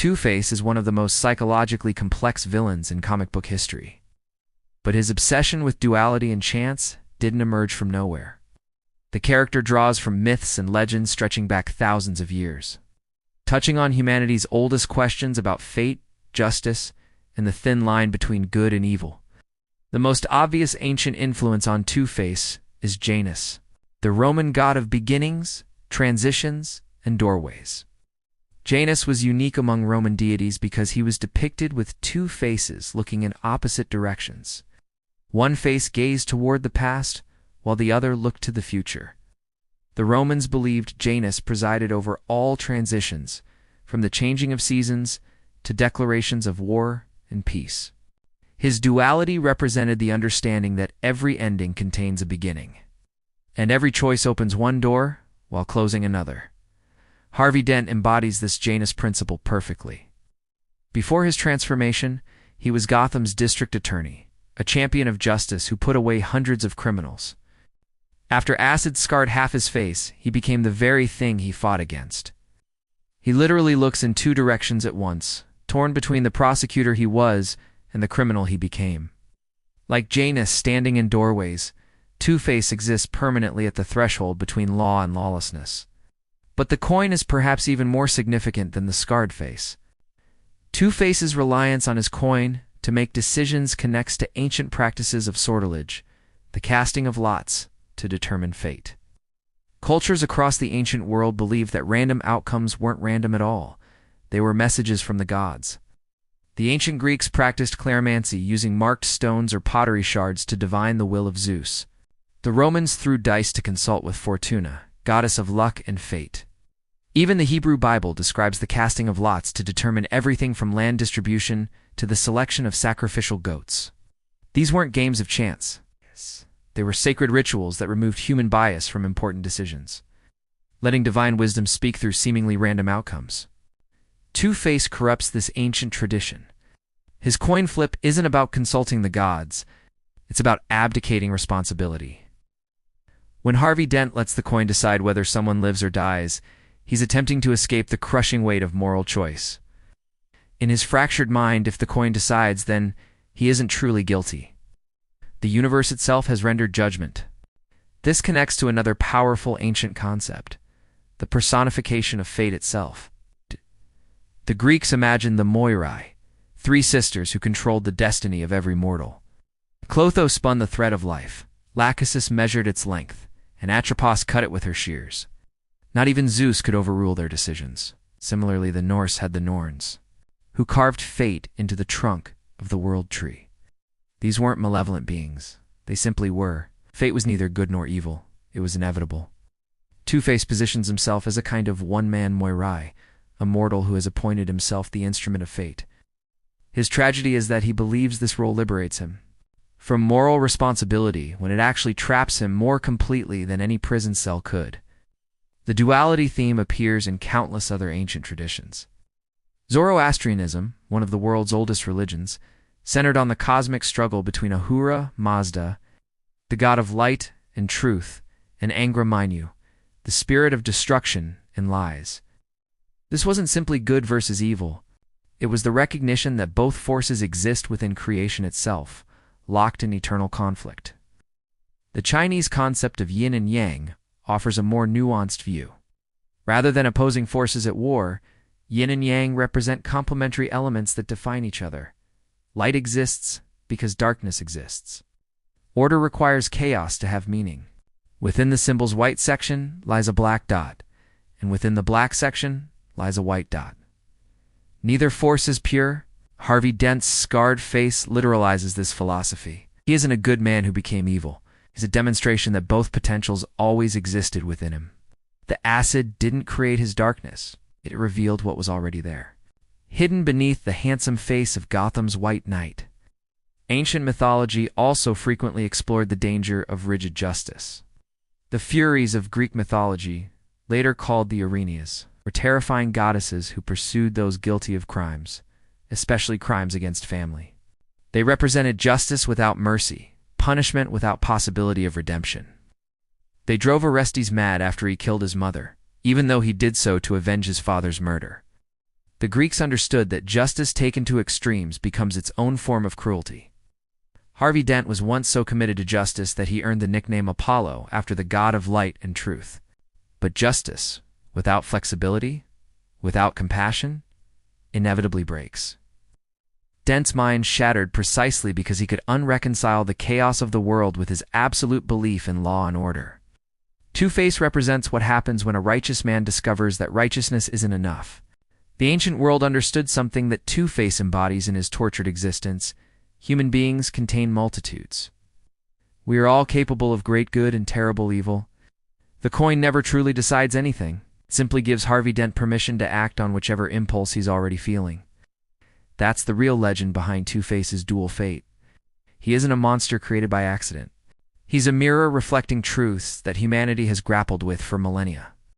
Two-Face is one of the most psychologically complex villains in comic book history. But his obsession with duality and chance didn't emerge from nowhere. The character draws from myths and legends stretching back thousands of years, touching on humanity's oldest questions about fate, justice, and the thin line between good and evil. The most obvious ancient influence on Two-Face is Janus, the Roman god of beginnings, transitions, and doorways. Janus was unique among Roman deities because he was depicted with two faces looking in opposite directions. One face gazed toward the past, while the other looked to the future. The Romans believed Janus presided over all transitions, from the changing of seasons to declarations of war and peace. His duality represented the understanding that every ending contains a beginning, and every choice opens one door while closing another. Harvey Dent embodies this Janus principle perfectly. Before his transformation, he was Gotham's district attorney, a champion of justice who put away hundreds of criminals. After acid scarred half his face, he became the very thing he fought against. He literally looks in two directions at once, torn between the prosecutor he was and the criminal he became. Like Janus standing in doorways, Two-Face exists permanently at the threshold between law and lawlessness. But the coin is perhaps even more significant than the scarred face. Two-Face's reliance on his coin to make decisions connects to ancient practices of sortilege, the casting of lots to determine fate. Cultures across the ancient world believed that random outcomes weren't random at all. They were messages from the gods. The ancient Greeks practiced cleromancy, using marked stones or pottery shards to divine the will of Zeus. The Romans threw dice to consult with Fortuna, goddess of luck and fate. Even the Hebrew Bible describes the casting of lots to determine everything from land distribution to the selection of sacrificial goats. These weren't games of chance. They were sacred rituals that removed human bias from important decisions, letting divine wisdom speak through seemingly random outcomes. Two-Face corrupts this ancient tradition. His coin flip isn't about consulting the gods, it's about abdicating responsibility. When Harvey Dent lets the coin decide whether someone lives or dies, he's attempting to escape the crushing weight of moral choice. In his fractured mind, if the coin decides, then he isn't truly guilty. The universe itself has rendered judgment. This connects to another powerful ancient concept, the personification of fate itself. The Greeks imagined the Moirai, three sisters who controlled the destiny of every mortal. Clotho spun the thread of life, Lachesis measured its length, and Atropos cut it with her shears. Not even Zeus could overrule their decisions. Similarly, the Norse had the Norns, who carved fate into the trunk of the world tree. These weren't malevolent beings. They simply were. Fate was neither good nor evil. It was inevitable. Two-Face positions himself as a kind of one-man Moirai, a mortal who has appointed himself the instrument of fate. His tragedy is that he believes this role liberates him from moral responsibility when it actually traps him more completely than any prison cell could. The duality theme appears in countless other ancient traditions. Zoroastrianism, one of the world's oldest religions, centered on the cosmic struggle between Ahura Mazda, the god of light and truth, and Angra Mainyu, the spirit of destruction and lies. This wasn't simply good versus evil. It was the recognition that both forces exist within creation itself, locked in eternal conflict. The Chinese concept of yin and yang offers a more nuanced view. Rather than opposing forces at war, yin and yang represent complementary elements that define each other. Light exists because darkness exists. Order requires chaos to have meaning. Within the symbol's white section lies a black dot, and within the black section lies a white dot. Neither force is pure. Harvey Dent's scarred face literalizes this philosophy. He isn't a good man who became evil. He's a demonstration that both potentials always existed within him. The acid didn't create his darkness. It revealed what was already there, hidden beneath the handsome face of Gotham's White Knight. Ancient mythology also frequently explored the danger of rigid justice. The Furies of Greek mythology, later called the Erinyes, were terrifying goddesses who pursued those guilty of crimes, especially crimes against family. They represented justice without mercy, punishment without possibility of redemption. They drove Orestes mad after he killed his mother, even though he did so to avenge his father's murder. The Greeks understood that justice taken to extremes becomes its own form of cruelty. Harvey Dent was once so committed to justice that he earned the nickname Apollo after the god of light and truth. But justice, without flexibility, without compassion, inevitably breaks. Dent's mind shattered precisely because he could unreconcile the chaos of the world with his absolute belief in law and order. Two-Face represents what happens when a righteous man discovers that righteousness isn't enough. The ancient world understood something that Two-Face embodies in his tortured existence. Human beings contain multitudes. We are all capable of great good and terrible evil. The coin never truly decides anything. It simply gives Harvey Dent permission to act on whichever impulse he's already feeling. That's the real legend behind Two-Face's dual fate. He isn't a monster created by accident. He's a mirror reflecting truths that humanity has grappled with for millennia.